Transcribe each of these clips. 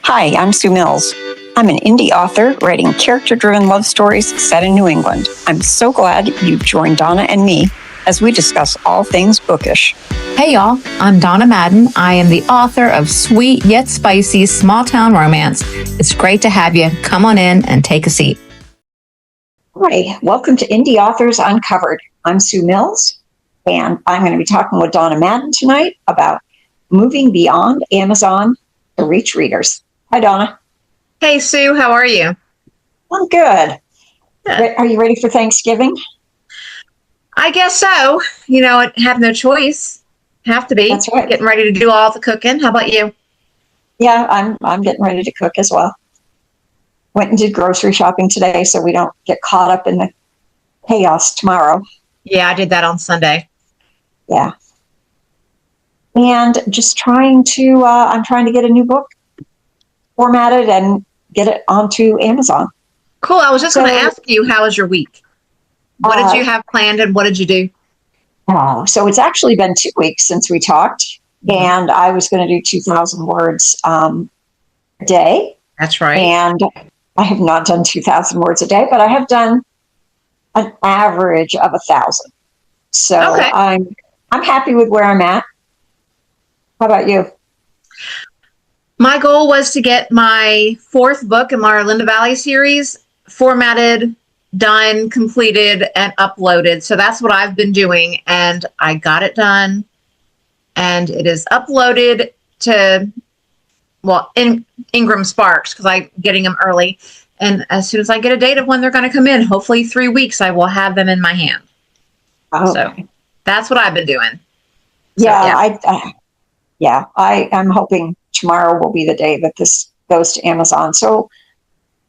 Hi, I'm Sue Mills. I'm an indie author writing character-driven love stories set in New England. I'm so glad you've joined Donna and me as we discuss all things bookish. Hey y'all, I'm Donna Madden. I am the author of sweet yet spicy small town romance. It's great to have you. Come on in and take a seat. Hi, welcome to Indie Authors Uncovered. I'm Sue Mills, and I'm going to be talking with Donna Madden tonight about moving beyond Amazon to reach readers. Hi, Donna. Hey, Sue, how are you? I'm good. Are you ready for Thanksgiving? I guess so. You know, I have no choice. Have to be. That's right. Getting ready to do all the cooking. How about you? Yeah, I'm getting ready to cook as well. Went and did grocery shopping today so we don't get caught up in the chaos tomorrow. Yeah, I did that on Sunday. Yeah. And just I'm trying to get a new book formatted and get it onto Amazon. Cool. I was just going to ask you, how was your week? What did you have planned and what did you do? So it's actually been 2 weeks since we talked, and I was going to do 2,000 words a day. That's right. And I have not done 2,000 words a day, but I have done an average of 1,000. So okay. I'm happy with where I'm at. How about you? My goal was to get my 4th book in my Arlinda Valley series formatted, done, completed, and uploaded. So that's what I've been doing, and I got it done, and it is uploaded to, Ingram Sparks, because I'm getting them early. And as soon as I get a date of when they're going to come in, hopefully 3 weeks, I will have them in my hand. Okay. So that's what I've been doing. I'm hoping tomorrow will be the day that this goes to Amazon. So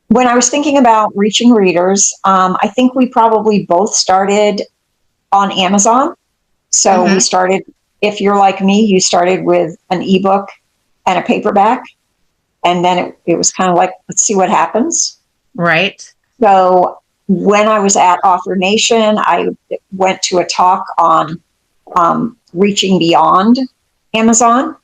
when I was thinking about reaching readers, I think we probably both started on Amazon. So we started, if you're like me, you started with an ebook and a paperback. And then it was kind of like, let's see what happens. Right. So when I was at Author Nation, I went to a talk on reaching beyond Amazon.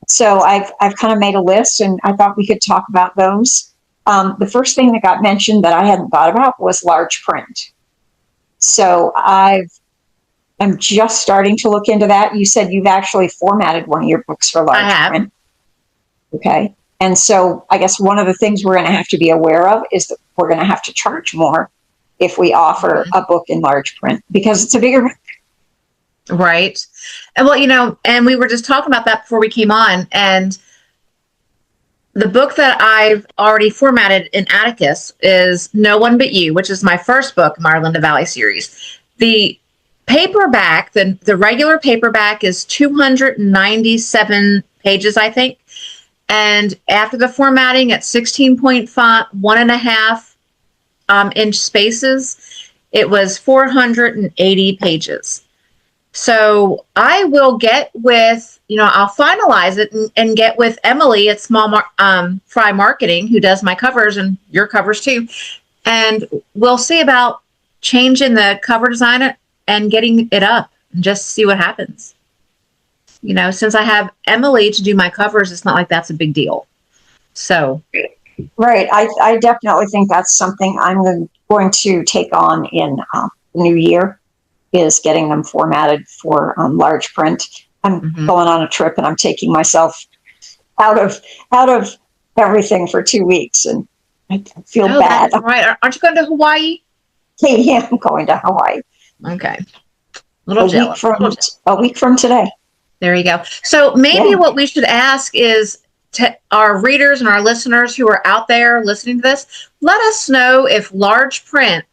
So I've kind of made a list, and I thought we could talk about those. The first thing that got mentioned that I hadn't thought about was large print. So I'm just starting to look into that. You said you've actually formatted one of your books for large print. Okay. And so I guess one of the things we're going to have to be aware of is that we're going to have to charge more if we offer a book in large print, because it's a bigger book. Right. And and we were just talking about that before we came on, and the book that I've already formatted in Atticus is No One But You, which is my first book in my Arlinda Valley series. The paperback, the regular paperback, is 297 pages, I think. And after the formatting at 16.5, 1.5 inch spaces, it was 480 pages. So I will get with, I'll finalize it and get with Emily at Fry Marketing, who does my covers and your covers too. And we'll see about changing the cover design and getting it up and just see what happens. Since I have Emily to do my covers, it's not like that's a big deal. So. Right. I definitely think that's something I'm going to take on in the new year, is getting them formatted for large print. I'm going on a trip, and I'm taking myself out of everything for 2 weeks, and I feel bad. That's right. Aren't you going to Hawaii? Yeah, I'm going to Hawaii. Okay. A week from today. There you go. So maybe what we should ask is to our readers and our listeners who are out there listening to this, let us know if large print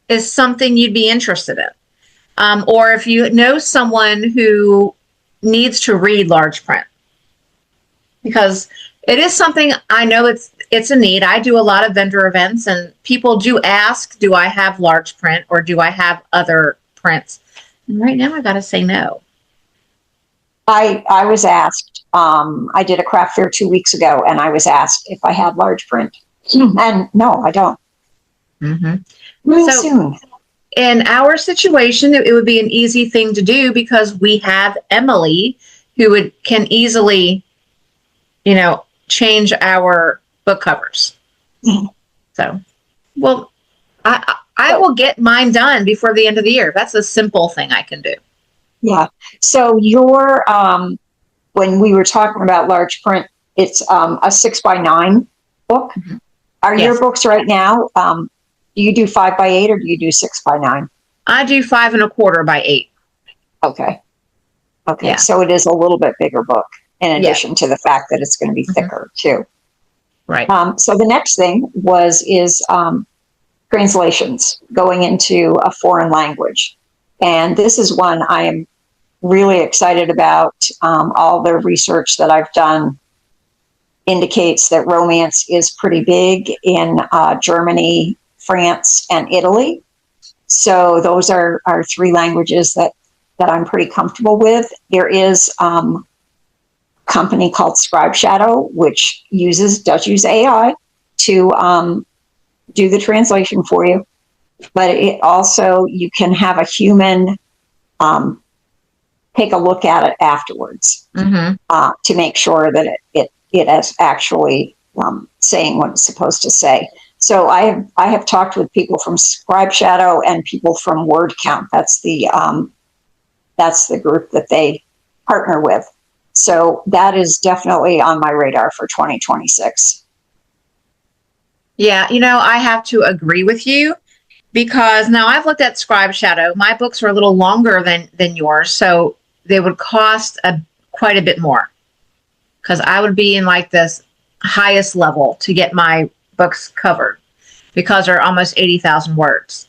is something you'd be interested in. Or if you know someone who needs to read large print, because it is something I know it's a need. I do a lot of vendor events, and people do ask, do I have large print or do I have other prints? And right now I got to say no. I was asked, I did a craft fair 2 weeks ago, and I was asked if I had large print. And no, I don't. Really soon. In our situation, it would be an easy thing to do because we have Emily, who can easily, change our book covers. So, well, I will get mine done before the end of the year. That's a simple thing I can do. Yeah. So when we were talking about large print, it's a 6x9 book. Are Yes. your books right now? Do you do 5x8 or do you do 6x9? I do 5.25 by 8. Okay. Okay. Yeah. So it is a little bit bigger book in Yeah. addition to the fact that it's going to be thicker too. Right. So the next thing is translations going into a foreign language. And this is one I am really excited about. All the research that I've done indicates that romance is pretty big in Germany, France, and Italy. So those are 3 languages that I'm pretty comfortable with. There is a company called Scribe Shadow, which does use AI to do the translation for you. But it also, you can have a human take a look at it afterwards to make sure that it is actually saying what it's supposed to say. So I have talked with people from Scribe Shadow and people from Word Count. That's the group that they partner with. So that is definitely on my radar for 2026. Yeah, I have to agree with you because now I've looked at Scribe Shadow. My books are a little longer than yours, so they would cost quite a bit more because I would be in like this highest level to get my books covered because they're almost 80,000 words.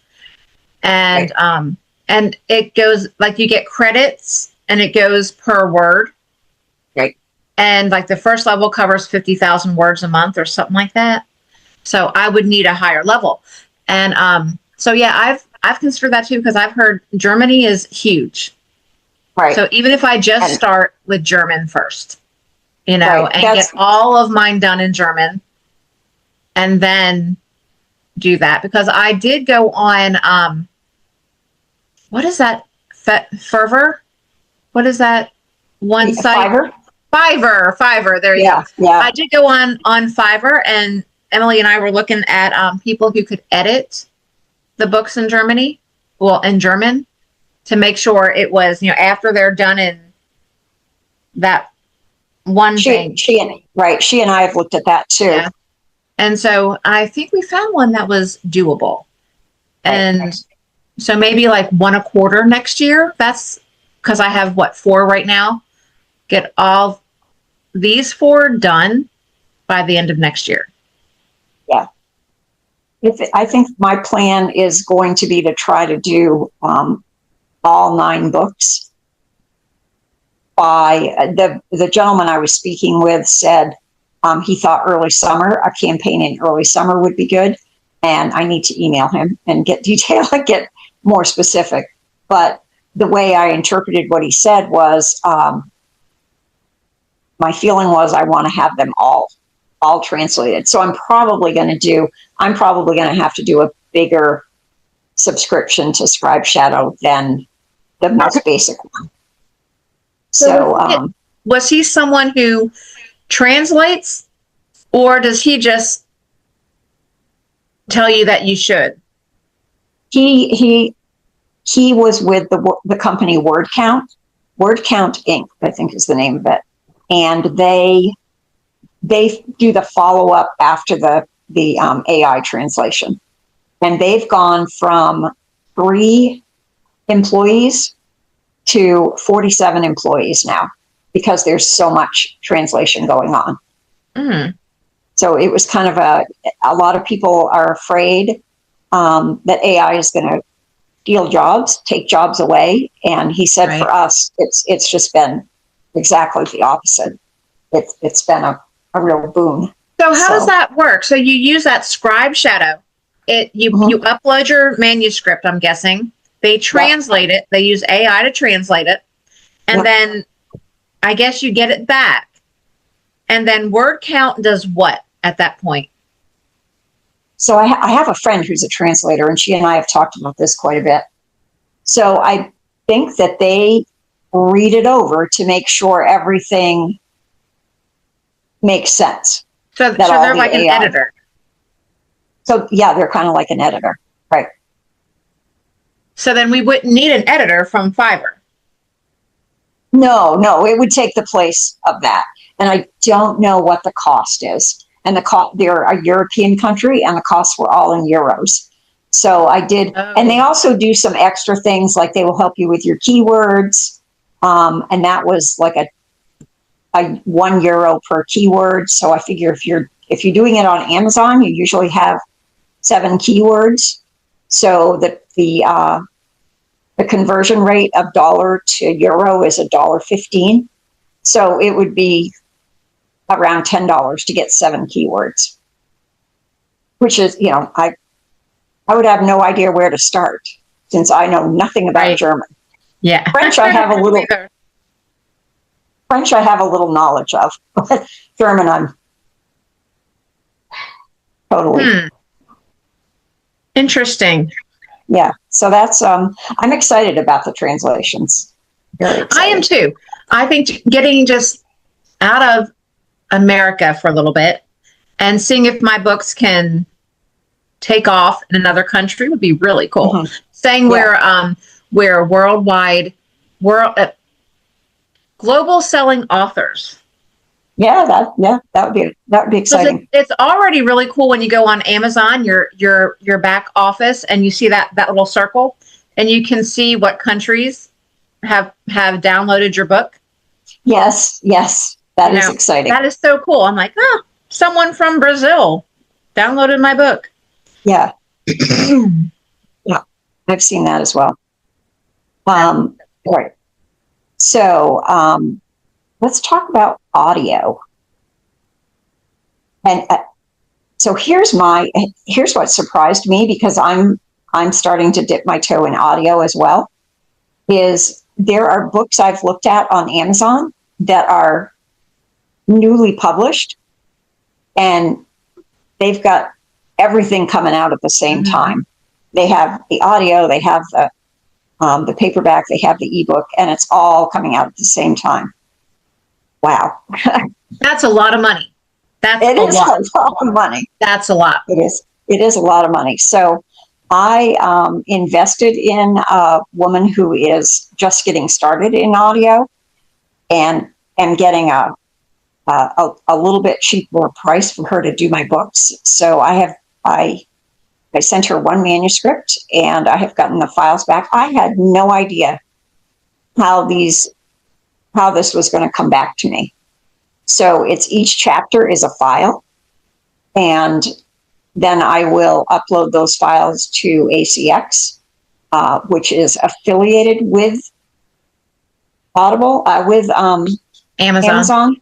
And Right. And it goes like you get credits and it goes per word. Right. And like the first level covers 50,000 words a month or something like that. So I would need a higher level. And so yeah, I've considered that too because I've heard Germany is huge. Right. So even if I just start with German first, Right. and get all of mine done in German and then do that because I did go on what is that? Fervor? What is that one site? Fiverr. There you go. Yeah. I did go on Fiverr, and Emily and I were looking at people who could edit the books in Germany, well, in German, to make sure it was, after they're done in that one thing. She and I have looked at that too. Yeah. And so I think we found one that was doable. And so maybe like 1 a quarter next year. That's because I have 4 right now. Get all these 4 done by the end of next year. Yeah. I think my plan is going to be to try to do all 9 books by the gentleman I was speaking with said he thought early summer, a campaign in early summer would be good. And I need to email him and get detail and get more specific. But the way I interpreted what he said was my feeling was I want to have them all translated. So I'm probably going to have to do a bigger subscription to Scribe Shadow than the most basic one. So was he someone who translates, or does he just tell you that you should? He was with the company Word Count Inc., I think is the name of it, and they do the follow up after the AI translation, and they've gone from 3 employees to 47 employees now because there's so much translation going on. Mm. So it was kind of a lot of people are afraid that AI is going to steal jobs, take jobs away. And he said for us, it's just been exactly the opposite. It's been a real boon. So how does that work? So you use that Scribe Shadow. You upload your manuscript, I'm guessing. They translate it. They use AI to translate it. And then I guess you get it back. And then Word Count does what at that point? So I have a friend who's a translator, and she and I have talked about this quite a bit. So I think that they read it over to make sure everything makes sense. So That all they're the like an AI editor. So yeah, they're kind of like an editor, right? So then we wouldn't need an editor from Fiverr. No, it would take the place of that. And I don't know what the cost is. And they're a European country, and the costs were all in euros. So I did, and they Oh. also do some extra things, like they will help you with your keywords. And that was like a €1 per keyword. So I figure if you're doing it on Amazon, you usually have 7 keywords. So that the conversion rate of dollar to euro is $1.15. So it would be around $10 to get 7 keywords, which is, I would have no idea where to start since I know nothing about Right. German. Yeah. French, I have a little knowledge of. German, I'm totally. Interesting. Yeah. So that's, I'm excited about the translations. Very excited. I am too. I think getting just out of America for a little bit and seeing if my books can take off in another country would be really cool. Mhm. Saying Yeah. we're worldwide, global selling authors. Yeah, that would be exciting. It's already really cool when you go on Amazon, your back office, and you see that little circle, and you can see what countries have downloaded your book. Yes, that is exciting. That is so cool. I'm like, oh, someone from Brazil downloaded my book. Yeah. Yeah, I've seen that as well. Right. So let's talk about audio. And so here's what surprised me, because I'm starting to dip my toe in audio as well. Is there are books I've looked at on Amazon that are newly published, and they've got everything coming out at the same time. They have the audio, they have the paperback, they have the ebook, and it's all coming out at the same time. Wow. That's a lot of money. It is a lot of money. That's a lot. It is a lot of money. So I invested in a woman who is just getting started in audio, and am getting a little bit cheaper price for her to do my books. So I sent her one manuscript, and I have gotten the files back. I had no idea how this was going to come back to me. So each chapter is a file, and then I will upload those files to ACX, which is affiliated with Audible, with Amazon.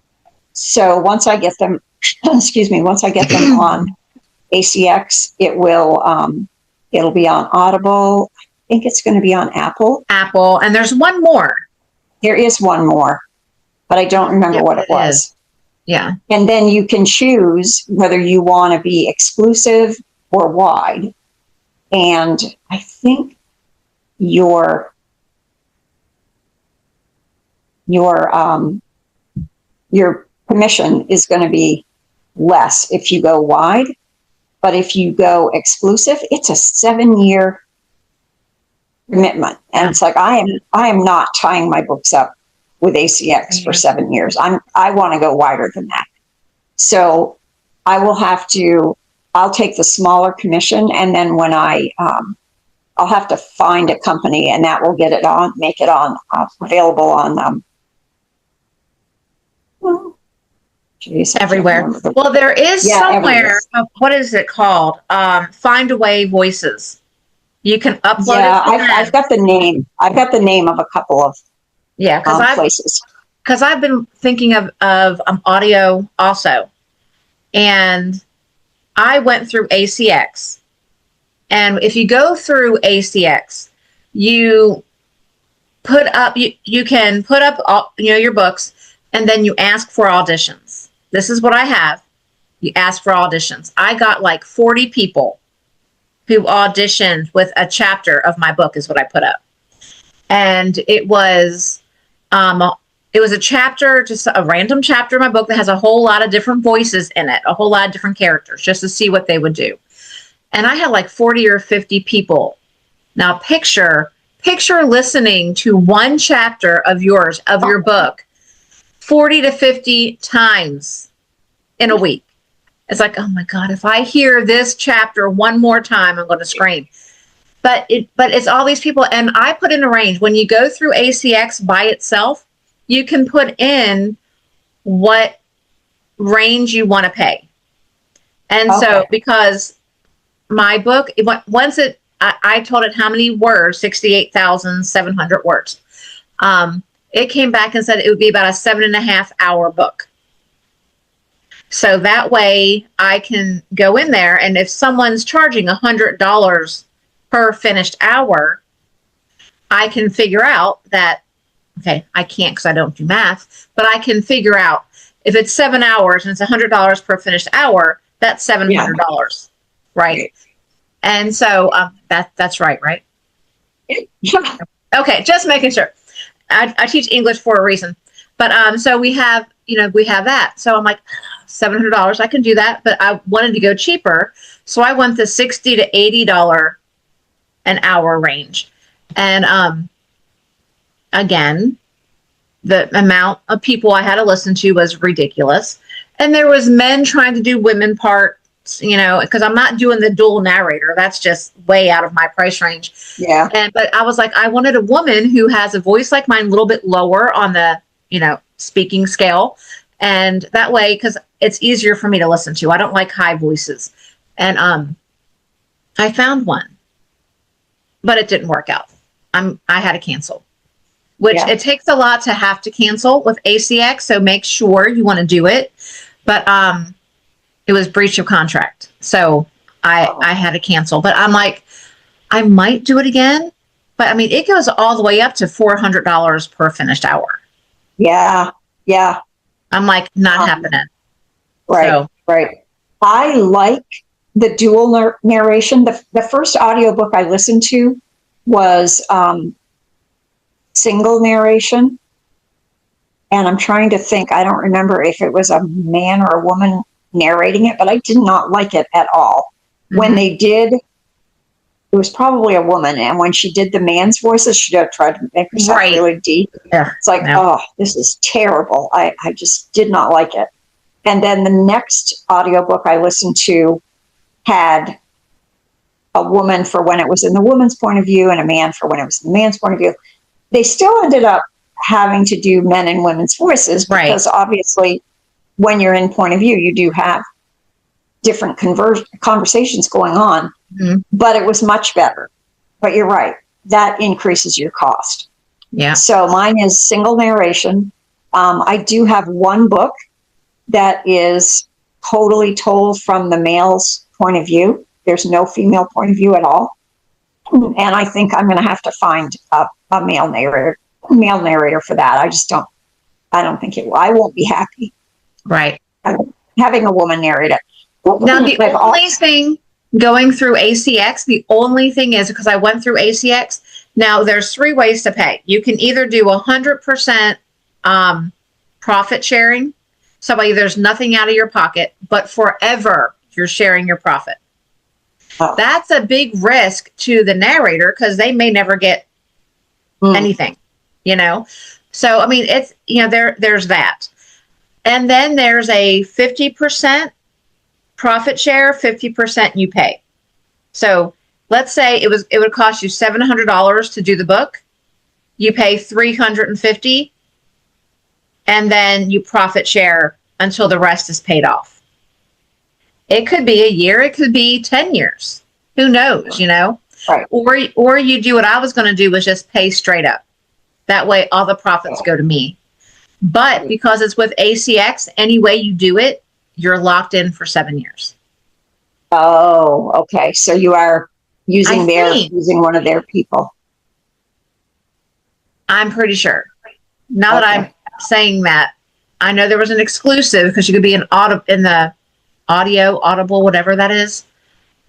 So once I get them, once I get them on ACX, it'll be on Audible. I think it's going to be on Apple. And there's one more. There is one more, but I don't remember what it was. Yeah. And then you can choose whether you want to be exclusive or wide. And I think your commission is going to be less if you go wide. But if you go exclusive, it's a 7-year commitment. And it's like, I am not tying my books up with ACX for 7 years. I want to go wider than that. So I'll take the smaller commission, and then when I'll have to find a company, and that will make it available on everywhere. Well, there is somewhere, what is it called? Find a Way Voices. You can upload it. I've got the name. I've got the name of a couple of places. Because I've been thinking of audio also. And I went through ACX. And if you go through ACX, you can put up all, your books, and then you ask for auditions. This is what I have. You ask for auditions. I got like 40 people who auditioned with a chapter of my book, is what I put up. And it was it was a chapter, just a random chapter in my book that has a whole lot of different voices in it, a whole lot of different characters, just to see what they would do. And I had like 40 or 50 people. Now picture listening to one chapter of yours, of your book, 40 to 50 times in a week. It's like, oh my God, if I hear this chapter one more time, I'm going to scream. But it's all these people. And I put in a range. When you go through ACX by itself, you can put in what range you want to pay. And so, because my book, I told it how many words, 68,700 words. It came back and said it would be about a 7.5 hour book. So that way I can go in there, and if someone's charging $100 per finished hour, I can figure out that, okay, I can't because I don't do math, but I can figure out if it's 7 hours and it's $100 per finished hour, that's $700, right? And so that's right? Yeah. Okay, just making sure. I teach English for a reason, but so we have that. So I'm like, $700, I can do that, but I wanted to go cheaper, so I went the $60 to $80 an hour range. And again, the amount of people I had to listen to was ridiculous, and there was men trying to do women parts, because I'm not doing the dual narrator. That's just way out of my price range. Yeah. But I was like, I wanted a woman who has a voice like mine, a little bit lower on the speaking scale, and that way, because it's easier for me to listen to. I don't like high voices. And I found one, but it didn't work out. I had to cancel, which it takes a lot to have to cancel with ACX. So make sure you want to do it. But it was breach of contract. So I had to cancel. But I'm like, I might do it again. But I mean, it goes all the way up to $400 per finished hour. Yeah. Yeah. I'm like, not happening. Right. So. Right. I like the dual narration. The first audiobook I listened to was single narration. And I'm trying to think, I don't remember if it was a man or a woman narrating it, but I did not like it at all. Mm-hmm. When they did, it was probably a woman, and when she did the man's voices, she tried to make herself really deep. Yeah. It's like, oh, this is terrible. I just did not like it. And then the next audiobook I listened to had a woman for when it was in the woman's point of view and a man for when it was in the man's point of view. They still ended up having to do men and women's voices because obviously when you're in point of view, you do have different conversations going on, but it was much better. But you're right. That increases your cost. Yeah. So mine is single narration. I do have one book that is totally told from the male's point of view. There's no female point of view at all. And I think I'm going to have to find a male narrator for that. I don't think I won't be happy. Right. Having a woman narrate it. Now, the only thing going through ACX, the only thing is, because I went through ACX, now there's 3 ways to pay. You can either do 100% profit sharing. So there's nothing out of your pocket, but forever you're sharing your profit. Oh. That's a big risk to the narrator because they may never get anything, So, I mean, it's, there's that. And then there's a 50% profit share, 50% you pay. So let's say it would cost you $700 to do the book. You pay $350, and then you profit share until the rest is paid off. It could be a year. It could be 10 years. Who knows, Right. Or you do what I was going to do, was just pay straight up. That way all the profits go to me. But because it's with ACX, any way you do it, you're locked in for 7 years. Oh, okay. So you are using one of their people. I'm pretty sure. Now that I'm saying that, I know there was an exclusive because you could be in the Audible, whatever that is.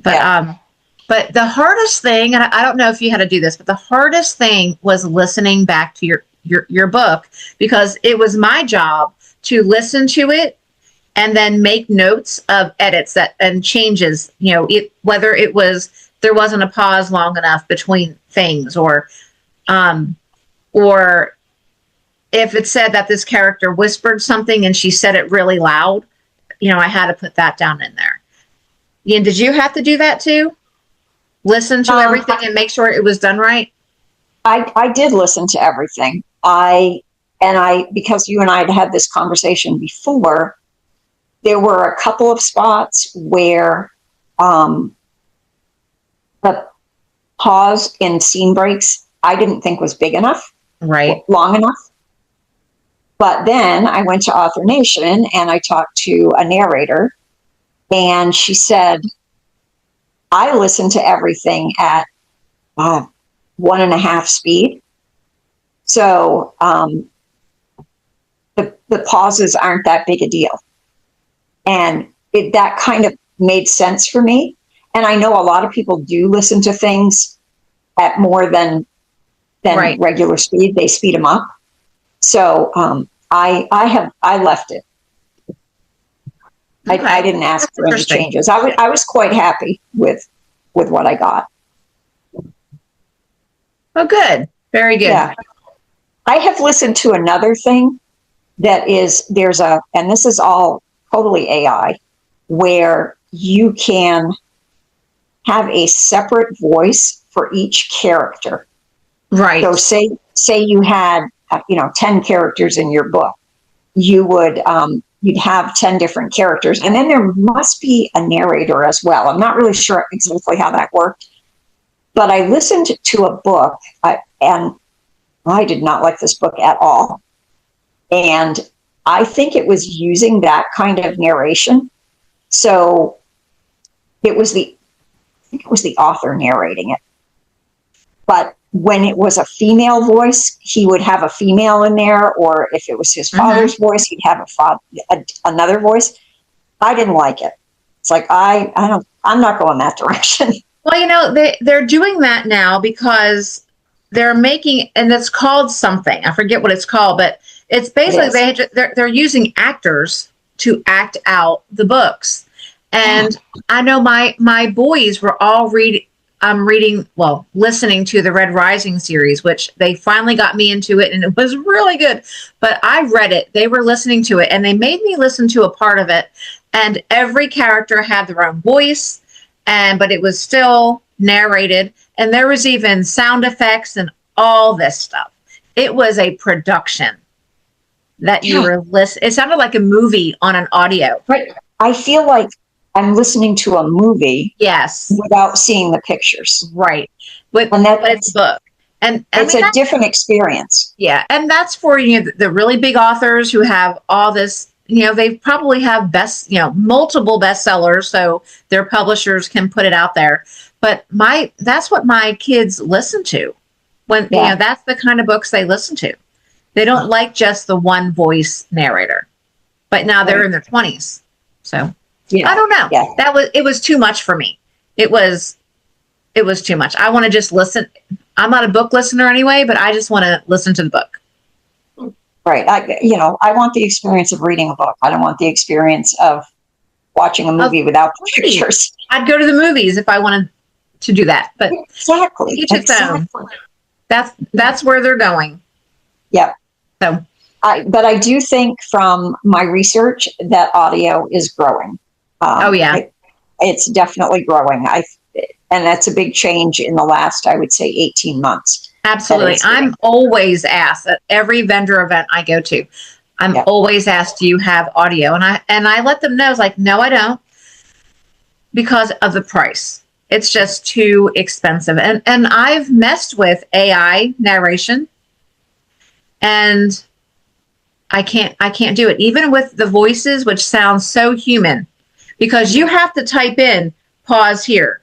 But but the hardest thing, and I don't know if you had to do this, but the hardest thing was listening back to your book, because it was my job to listen to it and then make notes of edits that and changes, whether it was there wasn't a pause long enough between things, or if it said that this character whispered something and she said it really loud, I had to put that down in there. Ian, did you have to do that too? Listen to everything and make sure it was done right? I did listen to everything. Because you and I had had this conversation before, there were a couple of spots where the pause in scene breaks I didn't think was big enough, right, long enough. But then I went to Author Nation and I talked to a narrator, and she said, I listened to everything at 1.5 speed. So the pauses aren't that big a deal. And that kind of made sense for me. And I know a lot of people do listen to things at more than right, regular speed. They speed them up. So I left it. Okay. I didn't ask That's for any interesting. changes. I was quite happy with what I got. Oh, good. Very good. Yeah. I have listened to another thing and this is all totally AI, where you can have a separate voice for each character. Right. So say you had 10 characters in your book, you'd have 10 different characters, and then there must be a narrator as well. I'm not really sure exactly how that worked, but I listened to a book, and I did not like this book at all. And I think it was using that kind of narration. So I think it was the author narrating it. But when it was a female voice, he would have a female in there, or if it was his father's voice, he'd have another voice. I didn't like it. It's like I'm not going that direction. Well, they're doing that now because they're making, and it's called something. I forget what it's called, but it's basically they're using actors to act out the books. And I know my boys were all listening to the Red Rising series, which they finally got me into it, and it was really good. But I read it, they were listening to it, and they made me listen to a part of it. And every character had their own voice, but it was still narrated, and there was even sound effects and all this stuff. It was a production that you were listening. It sounded like a movie on an audio. Right. I feel like I'm listening to a movie. Yes. Without seeing the pictures. Right. But it's a book. And it's a different experience. Yeah. And that's for, the really big authors who have all this, they probably have multiple bestsellers, so their publishers can put it out there. But that's what my kids listen to when, that's the kind of books they listen to. They don't like just the one voice narrator, but now they're in their 20s. So I don't know. Yeah. It was too much for me. It was too much. I want to just listen. I'm not a book listener anyway, but I just want to listen to the book. Right. I want the experience of reading a book. I don't want the experience of watching a movie without the pictures. I'd go to the movies if I wanted to do that, but exactly. Each its own. That's where they're going. Yep. So, but I do think from my research that audio is growing. It's definitely growing. And that's a big change in the last, I would say, 18 months. Absolutely. I'm always asked at every vendor event I go to. I'm always asked, do you have audio? And I let them know, it's like, no, I don't, because of the price. It's just too expensive. And I've messed with AI narration, and I can't do it, even with the voices, which sounds so human, because you have to type in pause here,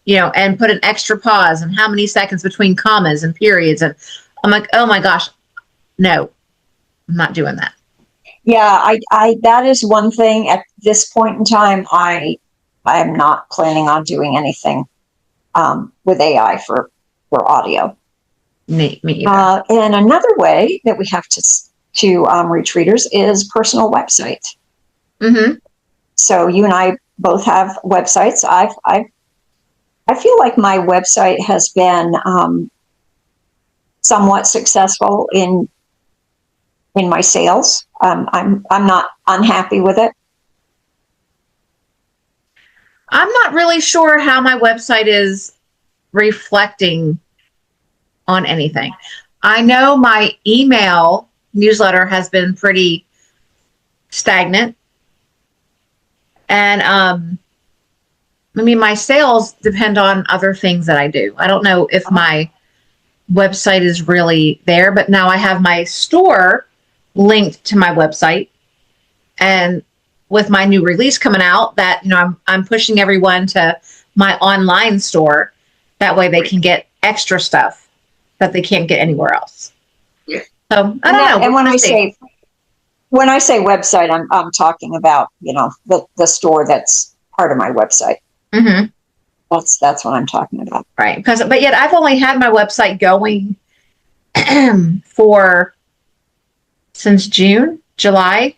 and put an extra pause and how many seconds between commas and periods. And I'm like, oh my gosh, no, I'm not doing that. Yeah, I that is one thing at this point in time. I am not planning on doing anything with AI for audio. Me either. And another way that we have to reach readers is personal website. Mm-hmm. So you and I both have websites. I feel like my website has been somewhat successful in my sales. I'm not unhappy with it. I'm not really sure how my website is reflecting on anything. I know my email newsletter has been pretty stagnant. And I mean, my sales depend on other things that I do. I don't know if my website is really there, but now I have my store linked to my website. And with my new release coming out, that, you know, I'm pushing everyone to my online store. That way they can get extra stuff that they can't get anywhere else. Yeah. So I don't know. And when I say website, I'm talking about, you know, the store that's part of my website. Mm-hmm. That's what I'm talking about. Right. But yet I've only had my website going since July.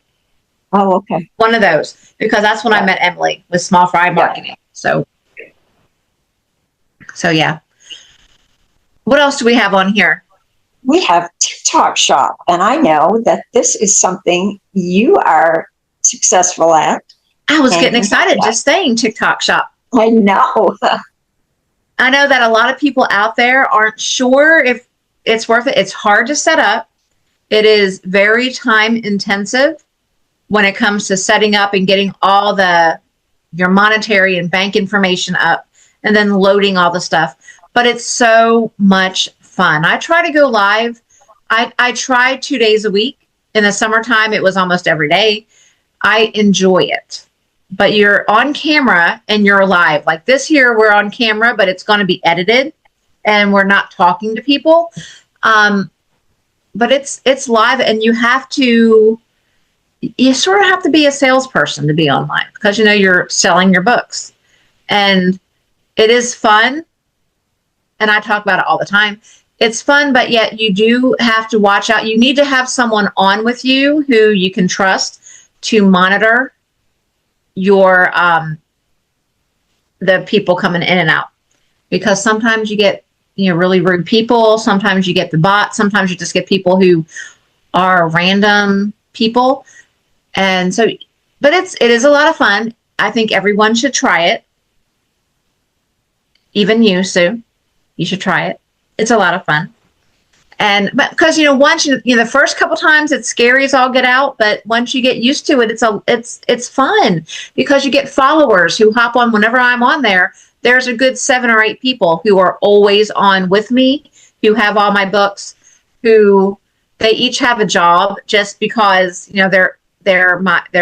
Oh, okay. One of those, because that's when I met Emily with Small Fry Marketing. So yeah. What else do we have on here? We have TikTok Shop, and I know that this is something you are successful at. I was getting excited just saying TikTok Shop. I know. I know that a lot of people out there aren't sure if it's worth it. It's hard to set up. It is very time intensive when it comes to setting up and getting all your monetary and bank information up and then loading all the stuff. But it's so much fun. I try to go live. I try 2 days a week. In the summertime, it was almost every day. I enjoy it. But you're on camera and you're live. Like this here, we're on camera, but it's going to be edited and we're not talking to people. But it's live, and you sort of have to be a salesperson to be online, because, you know, you're selling your books, and it is fun. And I talk about it all the time. It's fun, but yet you do have to watch out. You need to have someone on with you who you can trust to monitor your the people coming in and out, because sometimes you get, you know, really rude people. Sometimes you get the bots. Sometimes you just get people who are random people. And so, but it is a lot of fun. I think everyone should try it. Even you, Sue, you should try it. It's a lot of fun. But because, you know, once the first couple times it's scary as all get out, but once you get used to it, it's fun, because you get followers who hop on whenever I'm on there. There's a good 7 or 8 people who are always on with me, who have all my books, who they each have a job just because, you know, they're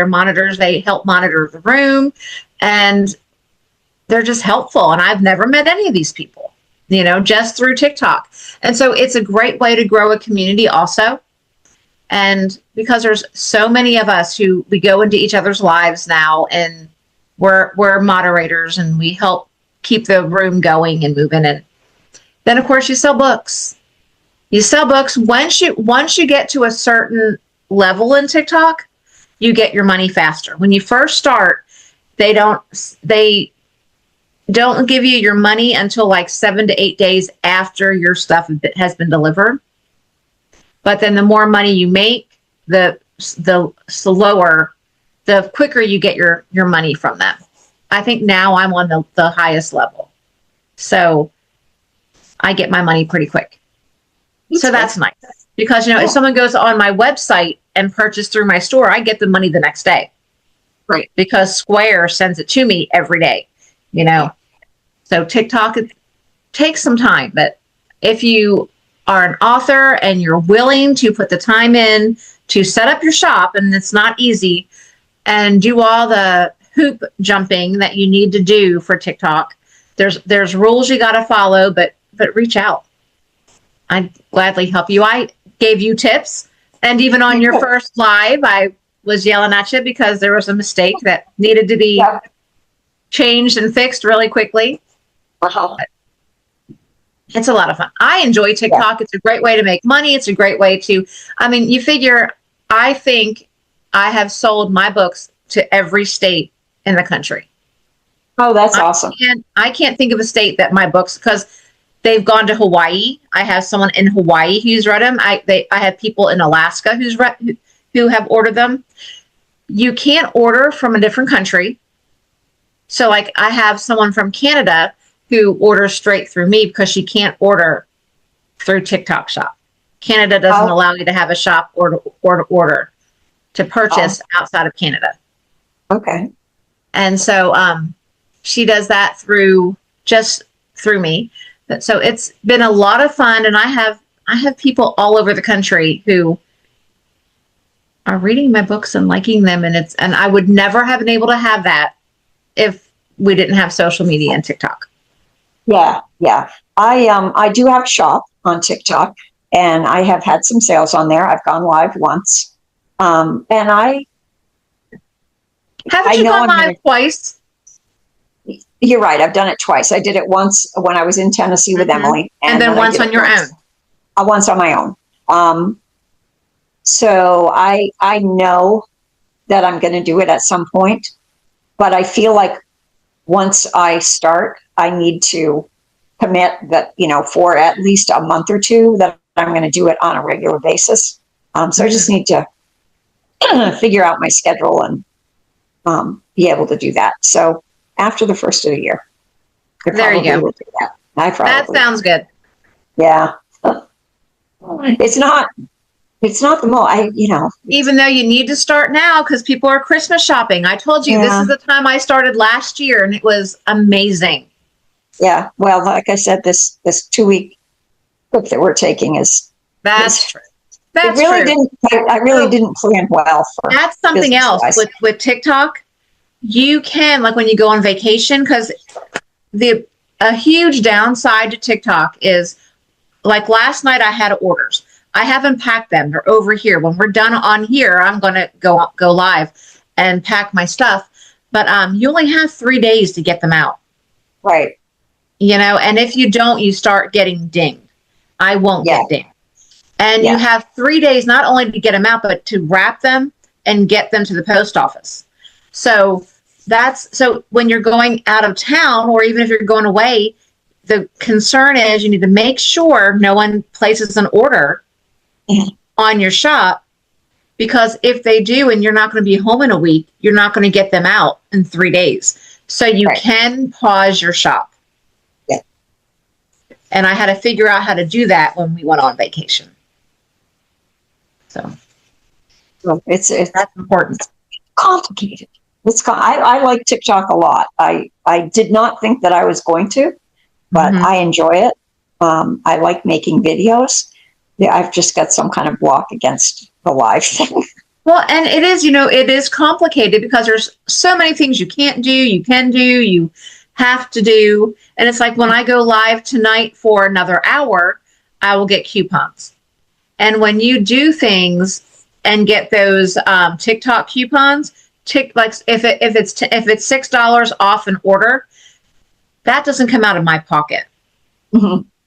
monitors. They help monitor the room, and they're just helpful. And I've never met any of these people, you know, just through TikTok. And so it's a great way to grow a community also. And because there's so many of us who we go into each other's lives now, and we're moderators, and we help keep the room going and moving. And then, of course, you sell books. You sell books. Once you get to a certain level in TikTok, you get your money faster. When you first start, they don't give you your money until like 7 to 8 days after your stuff has been delivered. But then the more money you make, the quicker you get your money from them. I think now I'm on the highest level. So I get my money pretty quick. So that's nice, because, you know, if someone goes on my website and purchase through my store, I get the money the next day. Right. Because Square sends it to me every day, you know. So TikTok, it takes some time, but if you are an author and you're willing to put the time in to set up your shop, and it's not easy, and do all the hoop jumping that you need to do for TikTok, there's rules you got to follow, but reach out. I'd gladly help you. I gave you tips, and even on your first live, I was yelling at you because there was a mistake that needed to be changed and fixed really quickly. Uh-huh. It's a lot of fun. I enjoy TikTok. Yeah. It's a great way to make money. It's a great way to, I mean, you figure, I think I have sold my books to every state in the country. Oh, that's awesome. I can't think of a state that my books, because they've gone to Hawaii. I have someone in Hawaii who's read them. I have people in Alaska who have ordered them. You can't order from a different country. So like I have someone from Canada who orders straight through me because she can't order through TikTok Shop. Canada doesn't allow you to have a shop or to order to purchase outside of Canada. Okay. And so she does that through me. So it's been a lot of fun, and I have people all over the country who are reading my books and liking them, and I would never have been able to have that if we didn't have social media and TikTok. Yeah. I do have a shop on TikTok, and I have had some sales on there. I've gone live once. And haven't you gone live twice? You're right. I've done it twice. I did it once when I was in Tennessee with Emily. And then once on your own. Once on my own. So I know that I'm going to do it at some point, but I feel like once I start, I need to commit that, for at least a month or two, that I'm going to do it on a regular basis. So I just need to figure out my schedule and be able to do that. So after the first of the year. There you go. That sounds good. Yeah. It's not the most, Even though you need to start now because people are Christmas shopping. I told you this is the time I started last year, and it was amazing. Yeah. Well, like I said, this 2-week trip that we're taking is. That's true. That's true. I really didn't plan well for. That's something else with TikTok. You can, like when you go on vacation, because a huge downside to TikTok is, like last night I had orders. I haven't packed them. They're over here. When we're done on here, I'm going to go live and pack my stuff. But you only have 3 days to get them out. Right. And if you don't, you start getting dinged. I won't get dinged. And you have 3 days not only to get them out, but to wrap them and get them to the post office. So when you're going out of town, or even if you're going away, the concern is you need to make sure no one places an order on your shop, because if they do and you're not going to be home in a week, you're not going to get them out in 3 days. So you can pause your shop. Yeah. And I had to figure out how to do that when we went on vacation. So it's that's important. Complicated. I like TikTok a lot. I did not think that I was going to, but I enjoy it. I like making videos. Yeah, I've just got some kind of block against the live thing. Well, and it is, it is complicated because there's so many things you can't do, you can do, you have to do. And it's like when I go live tonight for another hour, I will get coupons. And when you do things and get those TikTok coupons, like if it's $6 off an order, that doesn't come out of my pocket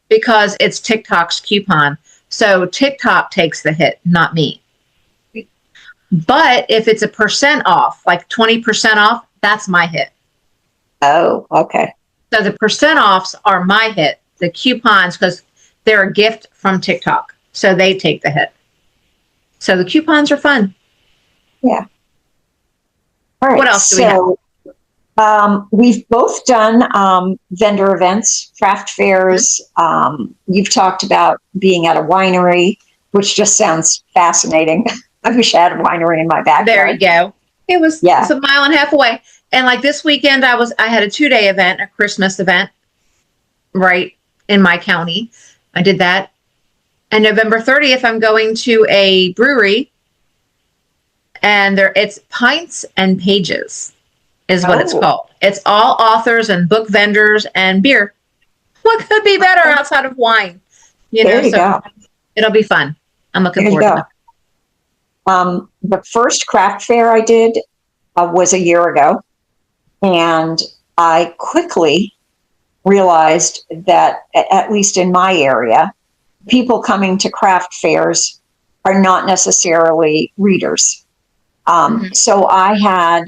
because it's TikTok's coupon. So TikTok takes the hit, not me. But if it's a % off, like 20% off, that's my hit. Oh, okay. So the % offs are my hit. The coupons, because they're a gift from TikTok, so they take the hit. So the coupons are fun. Yeah. All right. What else do we have? We've both done vendor events, craft fairs. You've talked about being at a winery, which just sounds fascinating. I wish I had a winery in my backyard. There you go. It's a mile and a half away. And like this weekend, I had a 2-day event, a Christmas event, right in my county. I did that. And November 30th, I'm going to a brewery, and it's Pints and Pages is what it's called. It's all authors and book vendors and beer. What could be better outside of wine? There you go. It'll be fun. I'm looking forward to that. The first craft fair I did was a year ago, and I quickly realized that, at least in my area, people coming to craft fairs are not necessarily readers. So I had,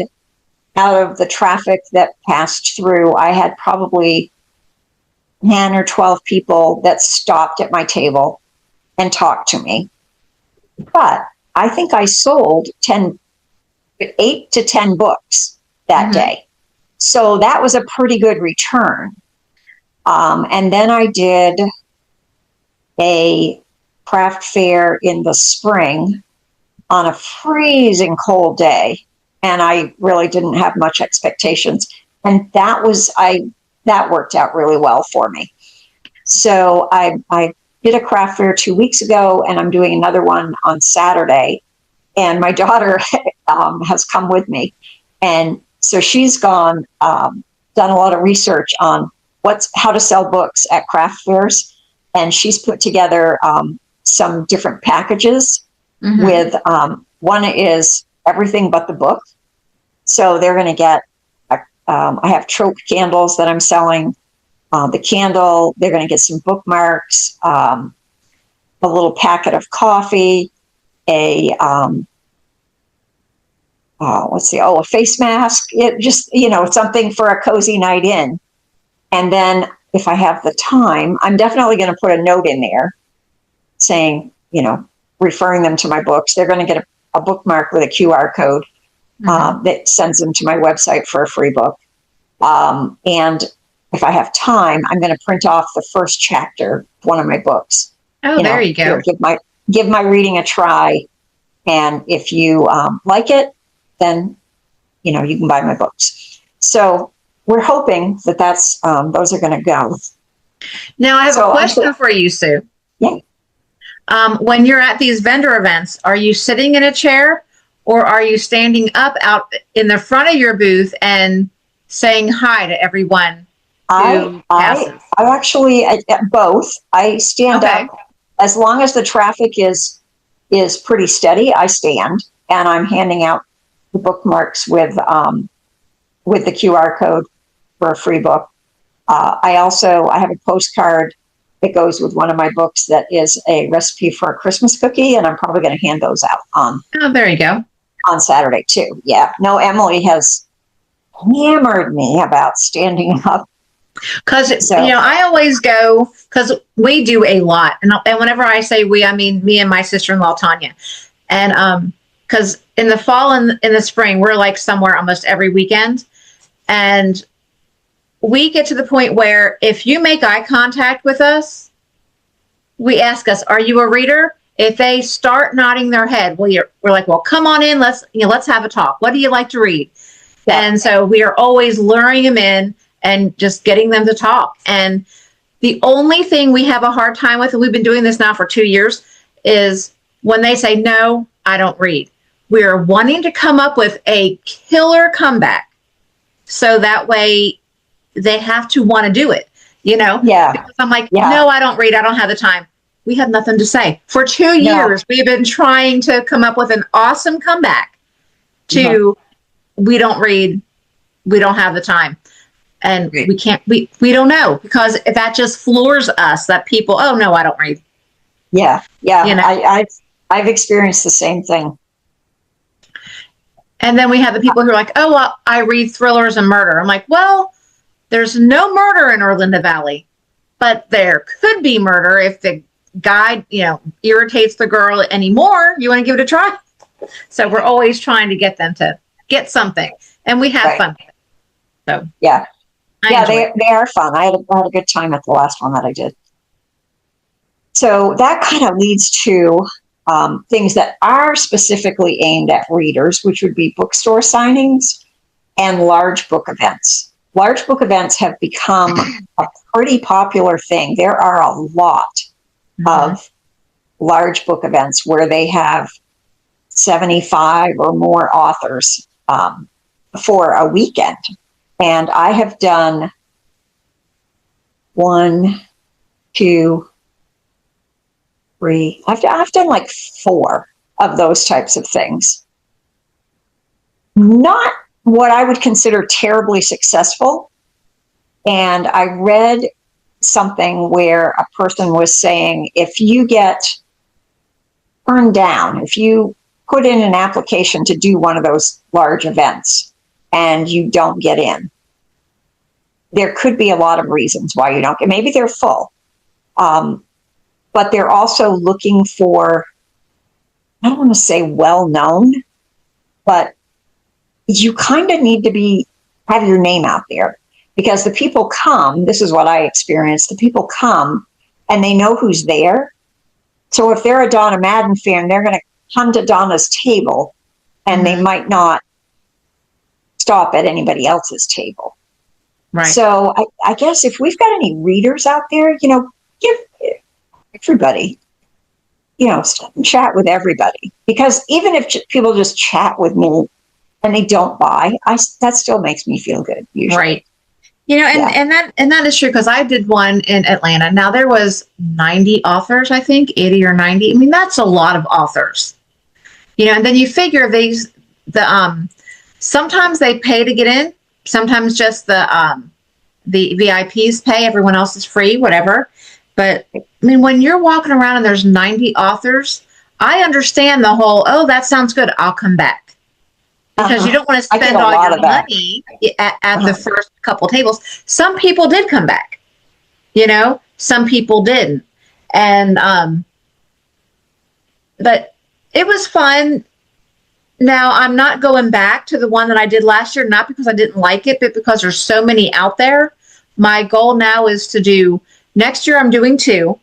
out of the traffic that passed through, I had probably 10 or 12 people that stopped at my table and talked to me. But I think I sold 8 to 10 books that day. So that was a pretty good return. And then I did a craft fair in the spring on a freezing cold day. And I really didn't have much expectations. And that worked out really well for me. So I did a craft fair 2 weeks ago, and I'm doing another one on Saturday. And my daughter has come with me. And so she's done a lot of research on how to sell books at craft fairs. And she's put together some different packages with, one is everything but the book. So they're going to get, I have trope candles that I'm selling. The candle, they're going to get some bookmarks, a little packet of coffee, a face mask. It just, something for a cozy night in. And then if I have the time, I'm definitely going to put a note in there saying, referring them to my books. They're going to get a bookmark with a QR code that sends them to my website for a free book. And if I have time, I'm going to print off the first chapter of one of my books. Oh, there you go. Give my reading a try. And if you like it, then, you can buy my books. So we're hoping that those are going to go. Now, I have a question for you, Sue. Yeah. When you're at these vendor events, are you sitting in a chair or are you standing up out in the front of your booth and saying hi to everyone who passes? I actually, both. I stand up. As long as the traffic is pretty steady, I stand, and I'm handing out the bookmarks with the QR code for a free book. I have a postcard that goes with one of my books that is a recipe for a Christmas cookie, and I'm probably going to hand those out there you go. On Saturday too. Yeah. No, Emily has hammered me about standing up. Because, I always go, because we do a lot. And whenever I say we, I mean me and my sister-in-law, Tanya. And because in the fall and in the spring, we're like somewhere almost every weekend. And we get to the point where if you make eye contact with us, we ask us, are you a reader? If they start nodding their head, we're like, well, come on in. Let's have a talk. What do you like to read? Yeah. And so we are always luring them in and just getting them to talk. And the only thing we have a hard time with, and we've been doing this now for 2 years, is when they say, no, I don't read. We're wanting to come up with a killer comeback. So that way they have to want to do it, Yeah. Because I'm like, no, I don't read. I don't have the time. We have nothing to say. For 2 years, we've been trying to come up with an awesome comeback to, we don't read, we don't have the time. And we can't, we don't know, because that just floors us that people, oh no, I don't read. Yeah. Yeah. I've experienced the same thing. And then we have the people who are like, oh, well, I read thrillers and murder. I'm like, well, there's no murder in Orlinda Valley, but there could be murder if the guy, irritates the girl anymore. You want to give it a try? So we're always trying to get them to get something, and we have fun. So yeah, they are fun. I had a good time at the last one that I did. So that kind of leads to things that are specifically aimed at readers, which would be bookstore signings and large book events. Large book events have become a pretty popular thing. There are a lot of large book events where they have 75 or more authors for a weekend. And I have done 1, 2, 3. I've done like 4 of those types of things. Not what I would consider terribly successful, And I read something where a person was saying, if you get turned down, if you put in an application to do one of those large events and you don't get in, there could be a lot of reasons why you don't get. Maybe they're full, but they're also looking for, I don't want to say well known, but you kind of need to have your name out there, because the people come. This is what I experienced. The people come and they know who's there. So if they're a Donna Madden fan, they're going to come to Donna's table, and they might not stop at anybody else's table. Right. So I guess if we've got any readers out there, give everybody, stop and chat with everybody. Because even if people just chat with me and they don't buy, that still makes me feel good usually. Right. And that is true, because I did one in Atlanta. Now there was 90 authors, I think, 80 or 90. I mean, that's a lot of authors. And then you figure sometimes they pay to get in, sometimes just the VIPs pay, everyone else is free, whatever. But I mean, when you're walking around and there's 90 authors, I understand the whole, oh, that sounds good, I'll come back. Because you don't want to spend all your money at the first couple tables. Some people did come back, some people didn't. And, but it was fun. Now, I'm not going back to the one that I did last year, not because I didn't like it, but because there's so many out there. My goal now is to do, next year I'm doing 2.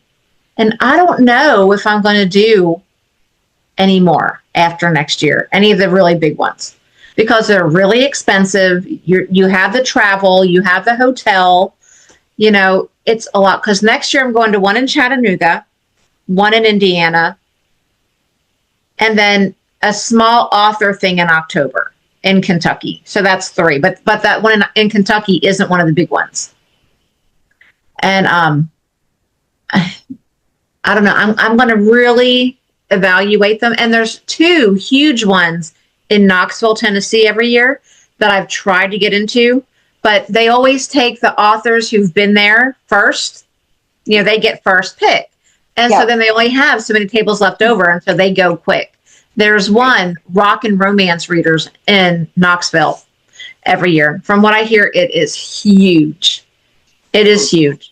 And I don't know if I'm going to do any more after next year, any of the really big ones, because they're really expensive. You have the travel, you have the hotel, it's a lot. Because next year I'm going to one in Chattanooga, one in Indiana, and then a small author thing in October in Kentucky. So that's 3. But that one in Kentucky isn't one of the big ones. And I don't know. I'm going to really evaluate them. And there's 2 huge ones in Knoxville, Tennessee every year that I've tried to get into, but they always take the authors who've been there first. They get first pick. And so then they only have so many tables left over, and so they go quick. There's one, rock and romance readers in Knoxville every year. From what I hear, it is huge. It is huge.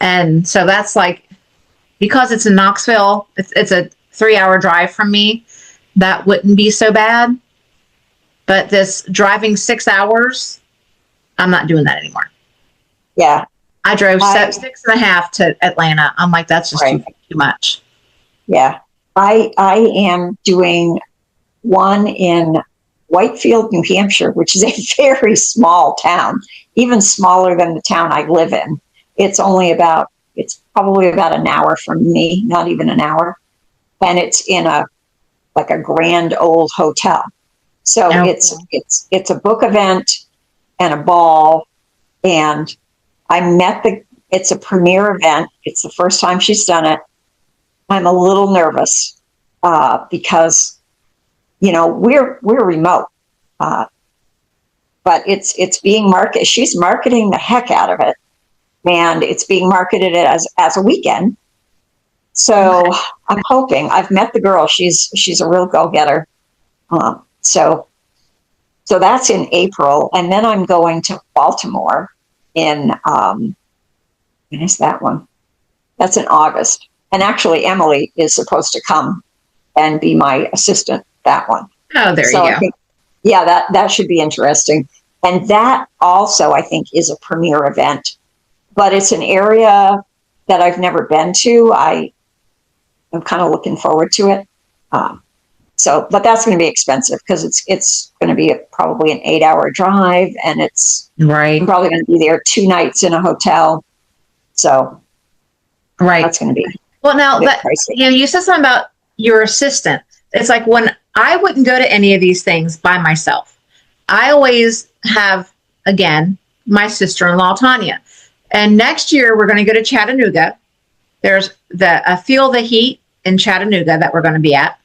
And so that's like, because it's in Knoxville, it's a 3-hour drive from me. That wouldn't be so bad. But this driving 6 hours, I'm not doing that anymore. Yeah. I drove 6.5 to Atlanta. I'm like, that's just too much. Yeah. I am doing one in Whitefield, New Hampshire, which is a very small town, even smaller than the town I live in. It's probably about an hour from me, not even an hour. And it's in a grand old hotel. So it's a book event and a ball, and it's a premiere event. It's the first time she's done it. I'm a little nervous because we're remote, but it's being marketed. She's marketing the heck out of it, and it's being marketed as a weekend. So I'm hoping. I've met the girl. She's a real go-getter. So that's in April, and then I'm going to Baltimore in when is that one? That's in August. And actually, Emily is supposed to come and be my assistant that one. Oh, there you go. I think, that should be interesting. And that also, I think, is a premier event, but it's an area that I've never been to. I'm kind of looking forward to it. But that's going to be expensive because it's going to be probably an 8-hour drive, and I'm probably going to be there 2 nights in a hotel. So that's going to be well. Now that you said something about your assistant, it's like when I wouldn't go to any of these things by myself. I always have, again, my sister-in-law Tanya, and next year we're going to go to Chattanooga. There's Feel the Heat in Chattanooga that we're going to be at,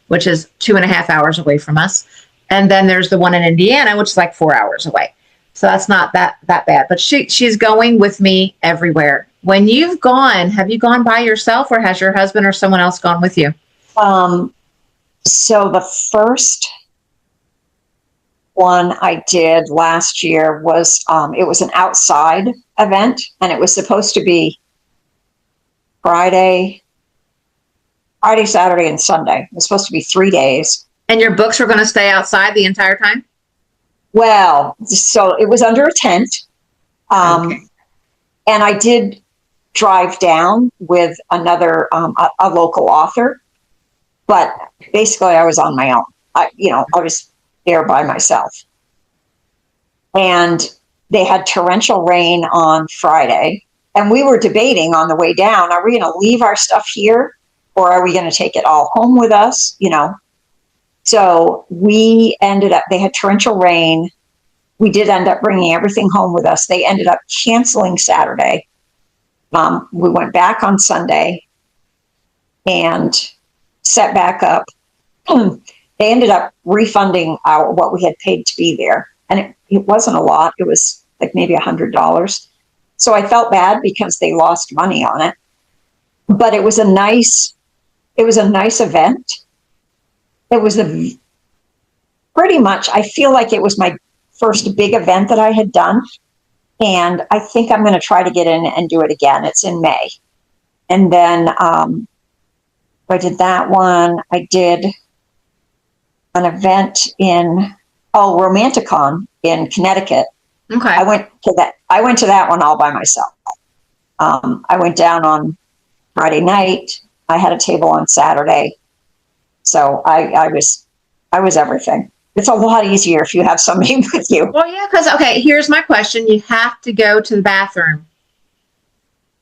which is 2.5 hours away from us. And then there's the one in Indiana, which is like 4 hours away. So that's not that bad. But she's going with me everywhere. When you've gone, have you gone by yourself, or has your husband or someone else gone with you? So the first one I did last year was it was an outside event, and it was supposed to be Friday, Saturday, and Sunday. It was supposed to be 3 days. And your books were going to stay outside the entire time? Well, so it was under a tent. Okay. And I did drive down with another, a local author, but basically I was on my own. I was there by myself. And they had torrential rain on Friday. And we were debating on the way down, are we going to leave our stuff here, or are we going to take it all home with us? So we ended up, they had torrential rain. We did end up bringing everything home with us. They ended up canceling Saturday. We went back on Sunday and set back up. They ended up refunding what we had paid to be there. And it wasn't a lot. It was like maybe $100. So I felt bad because they lost money on it. But it was a nice event. It was pretty much, I feel like it was my first big event that I had done. And I think I'm going to try to get in and do it again. It's in May. And then I did that one. I did an event in Romanticon in Connecticut. Okay. I went to that one all by myself. I went down on Friday night. I had a table on Saturday. So I was everything. It's a lot easier if you have somebody with you. Well, yeah, because, okay, here's my question. You have to go to the bathroom.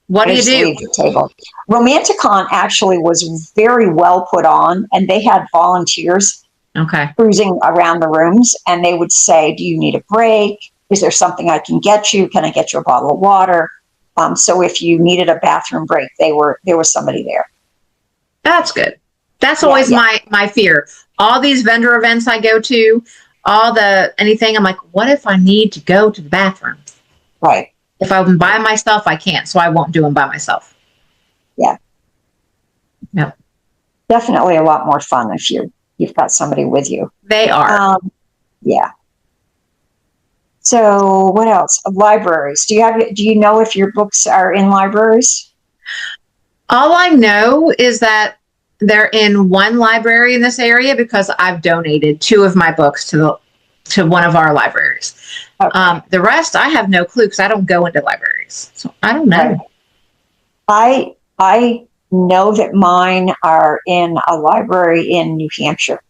What do you do? Leave the table. Romanticon actually was very well put on, and they had volunteers cruising around the rooms, and they would say, do you need a break? Is there something I can get you? Can I get you a bottle of water? So if you needed a bathroom break, there was somebody there. That's good. That's always my fear. All these vendor events I go to, anything, I'm like, what if I need to go to the bathroom? Right. If I'm by myself, I can't, so I won't do them by myself. Yeah. Yep. Definitely a lot more fun if you've got somebody with you. They are. Yeah. So what else? Libraries. Do you know if your books are in libraries? All I know is that they're in one library in this area because I've donated 2 of my books to one of our libraries. Okay. The rest, I have no clue because I don't go into libraries, so I don't know. Right. I know that mine are in a library in New Hampshire,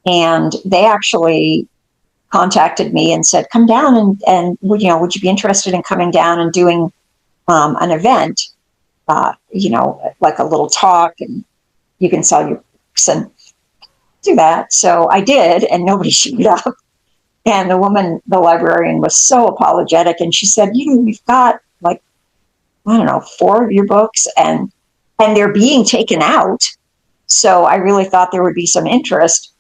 and they actually contacted me and said, "Come down and would you be interested in coming down and doing an event? Like a little talk, and you can sell your books and do that." So I did, and nobody showed up. And the librarian was so apologetic, and she said, we've got like, I don't know, 4 of your books, and they're being taken out. So I really thought there would be some interest,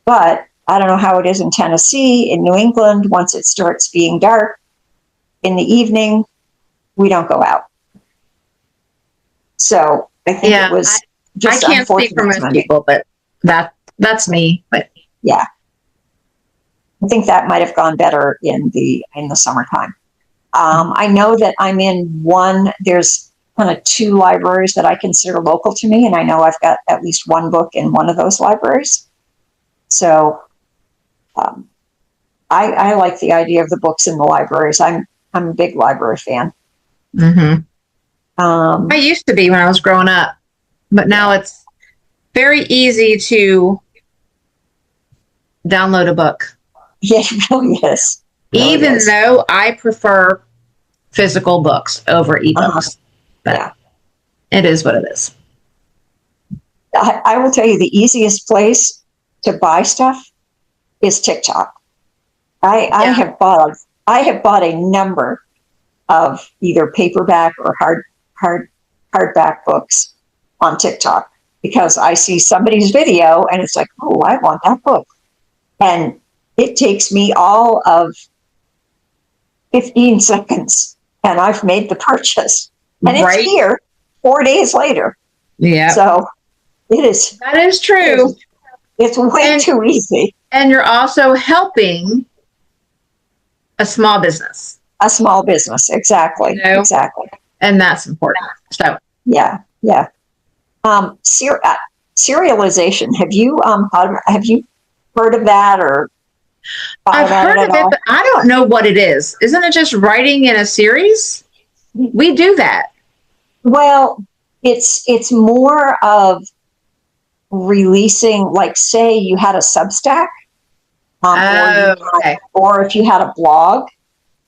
but I don't know how it is in Tennessee. In New England, once it starts being dark in the evening, we don't go out. So I think it was just I can't speak for most people, but that's me. But yeah, I think that might have gone better in the summertime. I know that I'm in one. There's kind of 2 libraries that I consider local to me, and I know I've got at least one book in one of those libraries. So I like the idea of the books in the libraries. I'm a big library fan. Mm-hmm. I used to be when I was growing up, but now it's very easy to download a book. Yeah, it really is. Even though I prefer physical books over ebooks. But it is what it is. I will tell you, the easiest place to buy stuff is TikTok. I have bought a number of either paperback or hardback books on TikTok because I see somebody's video and it's like, oh, I want that book. And it takes me all of 15 seconds and I've made the purchase. And it's Right. here 4 days later. Yeah. So it is. That is true. It's way too easy. And you're also helping a small business. A small business. Exactly. You know? Exactly. And that's important. So Yeah. Yeah. Serialization. Have you heard of that or thought I've about heard it of at it, all? but I don't know what it is. Isn't it just writing in a series? We do that. Well, it's more of releasing, like say you had a Substack, Okay. or if you had a blog,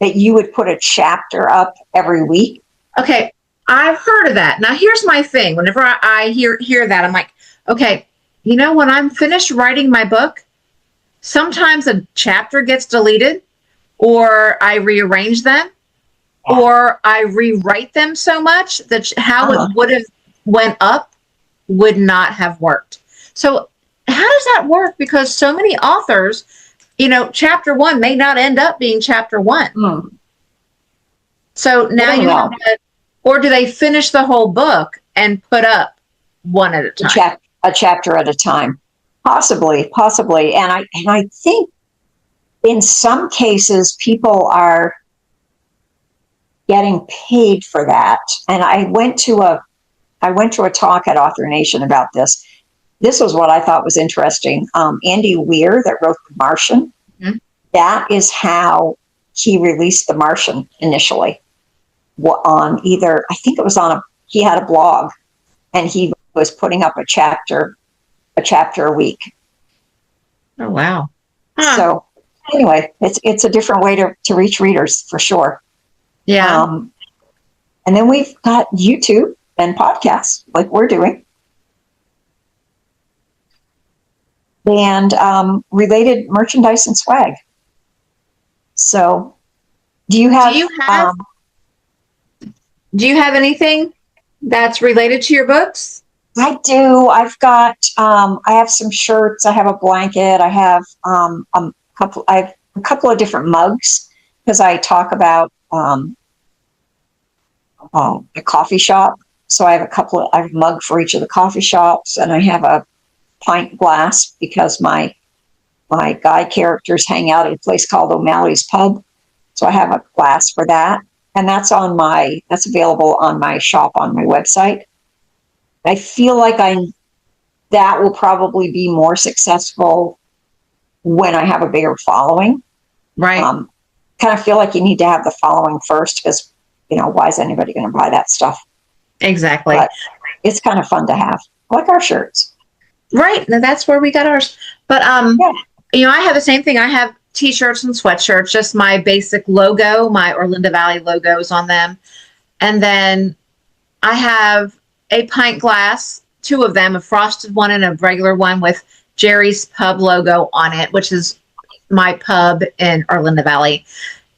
that you would put a chapter up every week. Okay. I've heard of that. Now here's my thing. Whenever I hear that, I'm like, okay, when I'm finished writing my book, sometimes a chapter gets deleted or I rearrange them or I rewrite them so much that how it would have went up would not have worked. So how does that work? Because so many authors, chapter 1 may not end up being chapter 1. So now you have to, or do they finish the whole book and put up one at a time? A chapter at a time. Possibly. And I think in some cases people are getting paid for that. And I went to a talk at Author Nation about this. This was what I thought was interesting. Andy Weir, that wrote The Martian, that is how he released The Martian initially. On either, I think it was he had a blog, and he was putting up a chapter a week. Oh wow! So anyway, it's a different way to reach readers for sure. Yeah. And then we've got YouTube and podcasts like we're doing. And related merchandise and swag. So do you have anything that's related to your books? I do. I've got I have some shirts, I have a blanket, I have a couple of different mugs because I talk about a coffee shop. So I have I have a mug for each of the coffee shops, and I have a pint glass because my guy characters hang out at a place called O'Malley's Pub. So I have a glass for that. And that's available on my shop on my website. I feel like that will probably be more successful when I have a bigger following. Right. Kind of feel like you need to have the following first because, why is anybody going to buy that stuff? Exactly. But it's kind of fun to have, like our shirts. Right. Now that's where we got ours. But, I have the same thing. I have t-shirts and sweatshirts, just my basic logo, my Orlinda Valley logos on them. And then I have a pint glass, 2 of them, a frosted one and a regular one with Jerry's Pub logo on it, which is my pub in Orlinda Valley.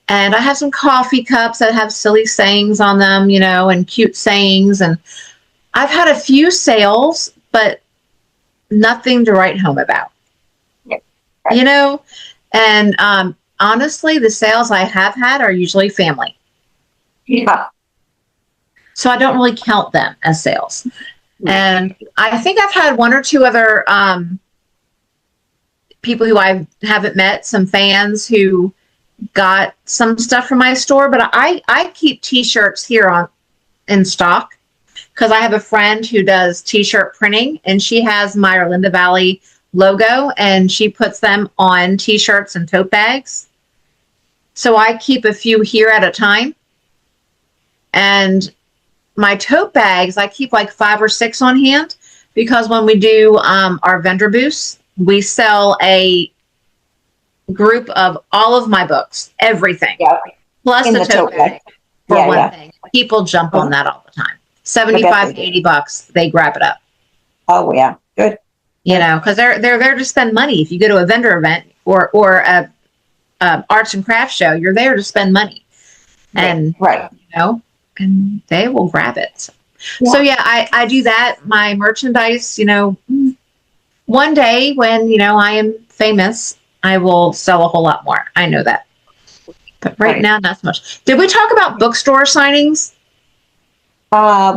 And I have some coffee cups that have silly sayings on them, and cute sayings. And I've had a few sales, but nothing to write home about. And honestly, the sales I have had are usually family. Yeah. So I don't really count them as sales. And I think I've had 1 or 2 other people who I haven't met, some fans who got some stuff from my store. But I keep t-shirts here in stock because I have a friend who does t-shirt printing, and she has my Orlinda Valley logo, and she puts them on t-shirts and tote bags. So I keep a few here at a time. And my tote bags, I keep like 5 or 6 on hand because when we do our vendor booths, we sell a group of all of my books, everything, plus the tote bag for one thing. People jump on that all the time. $75 to $80, they grab it up. Oh yeah, good. Because they're there to spend money. If you go to a vendor event or a arts and crafts show, you're there to spend money, and and they will grab it. So I do that. My merchandise, one day when I am famous, I will sell a whole lot more. I know that. But right Right. now, not so much. Did we talk about bookstore signings?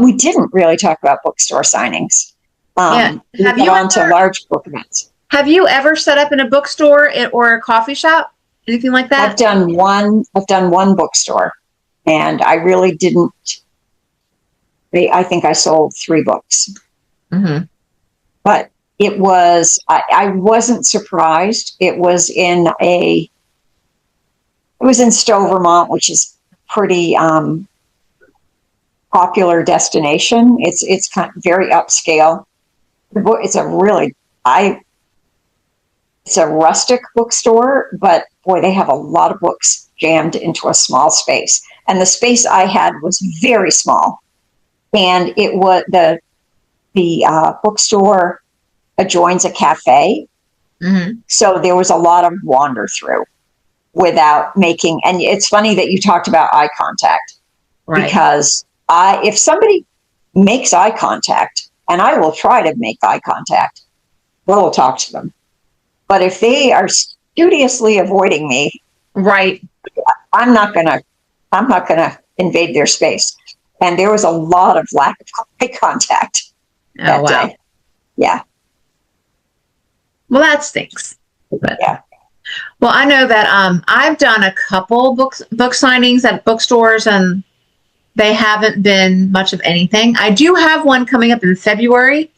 We didn't really talk about bookstore signings. Yeah. We Have got you on to ever large book events. have you ever set up in a bookstore or a coffee shop? Anything like I've that? done one bookstore, and I really didn't. I think I sold 3 books, Mm-hmm. but I wasn't surprised. It was in Stowe, Vermont, which is pretty popular destination. It's kind of very upscale. It's a really I it's a rustic bookstore, but boy, they have a lot of books jammed into a small space. And the space I had was very small, and it was the bookstore adjoins a cafe, Mm-hmm. so there was a lot of wander through without making. And it's funny that you talked about eye contact, Right. because if somebody makes eye contact, and I will try to make eye contact, I will talk to them. But if they are studiously avoiding me, Right. I'm not gonna invade their space. And there was a lot of lack of eye contact Oh that wow. day. Yeah, Well, that stinks. But, yeah. well, I know that I've done a couple book signings at bookstores, and they haven't been much of anything. I do have one coming up in February.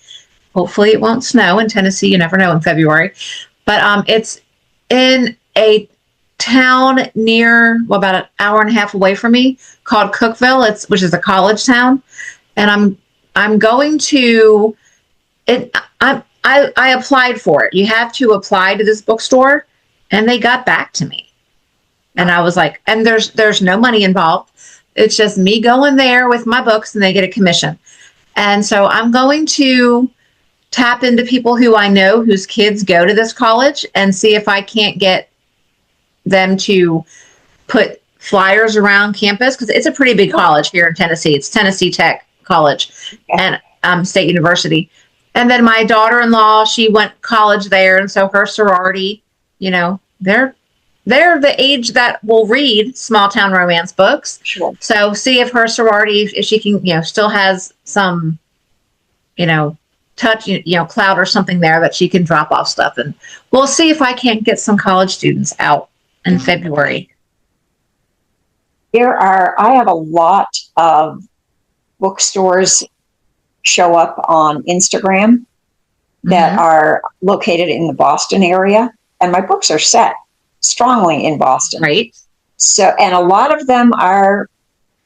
Hopefully, it won't snow in Tennessee. You never know in February. But it's in a town near, well, about an hour and a half away from me, called Cookeville. Which is a college town, and I'm going to it. I applied for it. You have to apply to this bookstore, and they got back to me. And I was like, and there's no money involved. It's just me going there with my books, and they get a commission. And so I'm going to tap into people who I know whose kids go to this college and see if I can't get them to put flyers around campus, because it's a pretty big college here in Tennessee. It's Tennessee Tech College and State University. And then my daughter-in-law, she went college there, and so her sorority, they're the age that will read small town romance books. Sure. So see if her sorority, if she can, still has some, touch, cloud or something there that she can drop off stuff. And we'll see if I can't get some college students out in February. I have a lot of bookstores show up on Instagram that are located in the Boston area, and my books are set strongly in Boston. Right. So, and a lot of them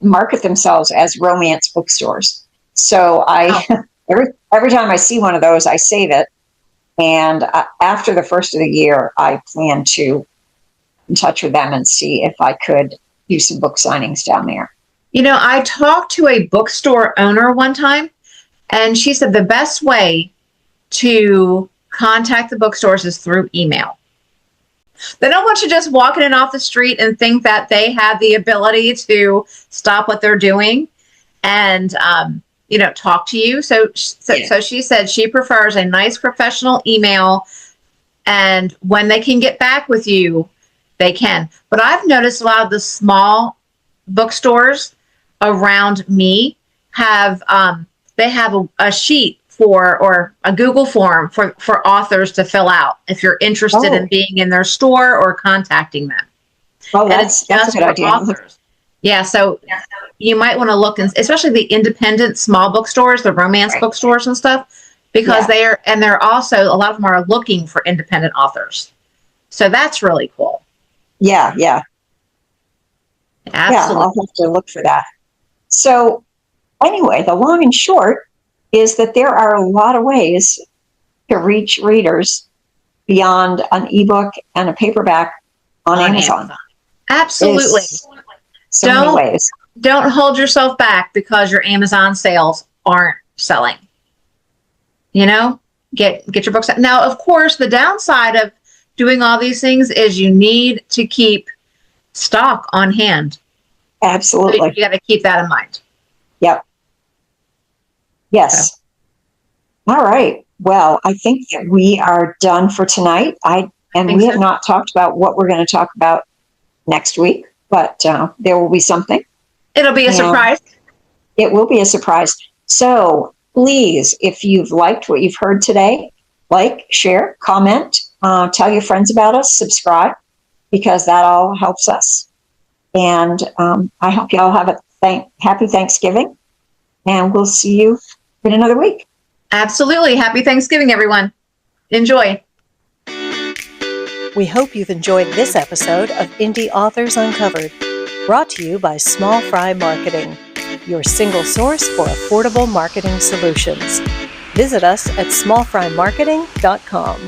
market themselves as romance bookstores. So every time I see one of those, I save it. And after the first of the year, I plan to get in touch with them and see if I could do some book signings down there. I talked to a bookstore owner one time, and she said the best way to contact the bookstores is through email. They don't want you just walking in off the street and think that they have the ability to stop what they're doing and, talk to you. So she said she prefers a nice professional email, and when they can get back with you, they can. But I've noticed a lot of the small bookstores around me have they have a sheet or a Google form for authors to fill out if you're interested in being in their store or contacting them. Oh, that's a good idea. Authors. Yeah, so you might want to look, especially the independent small bookstores, the romance bookstores and stuff, because they're also, a lot of them are looking for independent authors. So that's really cool. Yeah. Absolutely. Yeah, I'll have to look for that. So anyway, the long and short is that there are a lot of ways to reach readers beyond an ebook and a paperback on Amazon. Absolutely. So many ways. Don't hold yourself back because your Amazon sales aren't selling. Get your books out. Now, of course, the downside of doing all these things is you need to keep stock on hand. Absolutely. So you got to keep that in mind. Yep. Yes. Okay. All right. Well, I think that we are done for tonight. We have not talked about what we're going to talk about next week, but there will be something. It'll be a Yeah. surprise. It will be a surprise. So please, if you've liked what you've heard today, like, share, comment, tell your friends about us, subscribe, because that all helps us. And I hope you all have a happy Thanksgiving, and we'll see you in another week. Absolutely. Happy Thanksgiving, everyone. Enjoy. We hope you've enjoyed this episode of Indie Authors Uncovered, brought to you by Small Fry Marketing, your single source for affordable marketing solutions. Visit us at smallfrymarketing.com.